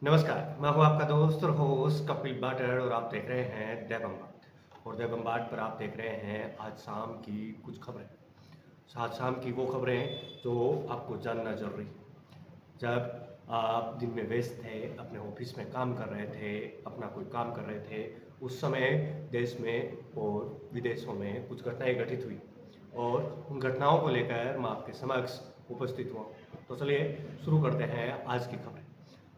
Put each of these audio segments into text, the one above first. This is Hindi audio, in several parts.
नमस्कार, मैं हूँ आपका दोस्त और होस्ट कपिल बाटर और आप देख रहे हैं दैवम बाट। और दैवम बाट पर आप देख रहे हैं आज शाम की कुछ खबरें। आज शाम की वो खबरें जो आपको जानना जरूरी है। जब आप दिन में व्यस्त थे, अपने ऑफिस में काम कर रहे थे, अपना कोई काम कर रहे थे, उस समय देश में और विदेशों में कुछ घटनाएं घटित हुई और उन घटनाओं को लेकर मैं आपके समक्ष उपस्थित हुआ। तो चलिए शुरू करते हैं आज की खबरें।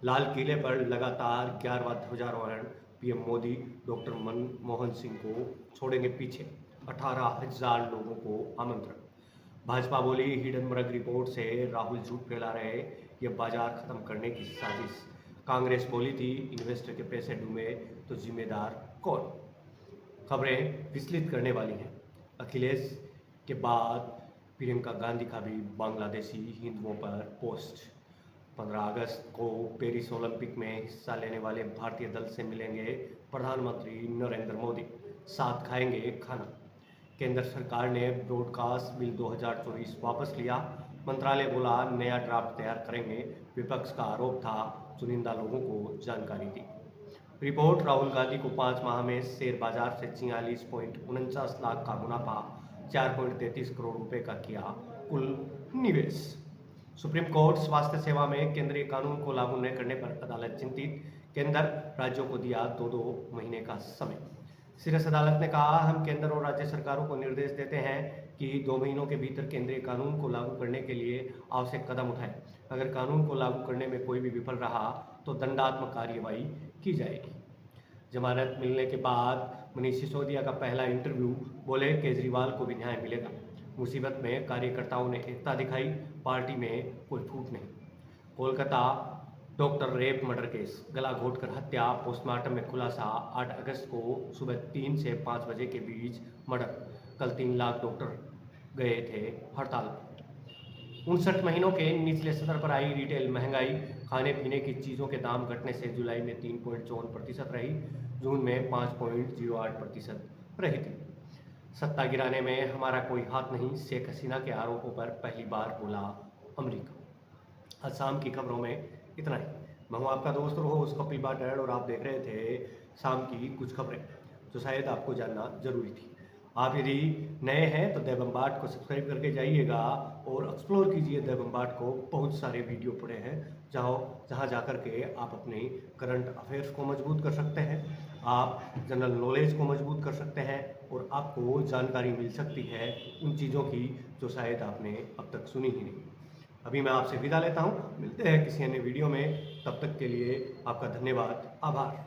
लाल किले पर लगातार 11वां ध्वजारोहण। पीएम मोदी डॉक्टर मनमोहन सिंह को छोड़ेंगे पीछे, 18,000 लोगों को आमंत्रण। भाजपा बोली हिडनबर्ग रिपोर्ट से राहुल झूठ फैला रहे, ये बाजार खत्म करने की साजिश। कांग्रेस बोली थी इन्वेस्टर के पैसे डूबे तो जिम्मेदार कौन। खबरें विचलित करने वाली हैं। अखिलेश के बाद प्रियंका गांधी का भी बांग्लादेशी हिंदुओं पर पोस्ट। 15 अगस्त को पेरिस ओलंपिक में हिस्सा लेने वाले भारतीय दल से मिलेंगे प्रधानमंत्री नरेंद्र मोदी, साथ खाएंगे खाना। केंद्र सरकार ने ब्रॉडकास्ट बिल 2024 वापस लिया। मंत्रालय बोला नया ड्राफ्ट तैयार करेंगे। विपक्ष का आरोप था चुनिंदा लोगों को जानकारी दी। रिपोर्ट राहुल गांधी को 5 माह में शेयर बाजार से 46.49 लाख का मुनाफा, 4.33 करोड़ रुपए का किया कुल निवेश। सुप्रीम कोर्ट स्वास्थ्य सेवा में केंद्रीय कानून को लागू न करने पर अदालत चिंतित। केंद्र राज्यों को दिया 2-2 महीने का समय। शीर्ष अदालत ने कहा हम केंद्र और राज्य सरकारों को निर्देश देते हैं कि 2 महीनों के भीतर केंद्रीय कानून को लागू करने के लिए आवश्यक कदम उठाएं। अगर कानून को लागू करने में कोई भी विफल रहा तो दंडात्मक कार्रवाई की जाएगी। जमानत मिलने के बाद मनीष सिसोदिया का पहला इंटरव्यू, बोले केजरीवाल को भी न्याय मिलेगा। मुसीबत में कार्यकर्ताओं ने एकता दिखाई, पार्टी में कोई फूट नहीं। Kolkata doctor rape murder case, गला घोटकर हत्या, पोस्टमार्टम में खुलासा। 8 अगस्त को सुबह 3 से 5 बजे के बीच मर्डर। कल 3 लाख डॉक्टर गए थे हड़ताल पर। 59 महीनों के निचले स्तर पर आई रिटेल महंगाई। खाने पीने की चीज़ों के दाम घटने से जुलाई में 3.54% रही, जून में 5.08% रही थी। सत्ता गिराने में हमारा कोई हाथ नहीं, शेख हसीना के आरोपों पर पहली बार बोला अमेरिका। आज शाम की खबरों में इतना ही। मैं हूँ आपका दोस्त और होस्ट कपिल बाटर और आप देख रहे थे शाम की कुछ खबरें जो शायद आपको जानना जरूरी थी। आप यदि नए हैं तो दैवम बाट को सब्सक्राइब करके जाइएगा और एक्सप्लोर कीजिए दैवम बाट को। बहुत सारे वीडियो पड़े हैं जहाँ जाकर के आप अपने करंट अफेयर्स को मजबूत कर सकते हैं, आप जनरल नॉलेज को मजबूत कर सकते हैं और आपको जानकारी मिल सकती है उन चीज़ों की जो शायद आपने अब तक सुनी ही नहीं। अभी मैं आपसे विदा लेता हूँ, मिलते हैं किसी अन्य वीडियो में। तब तक के लिए आपका धन्यवाद, आभार।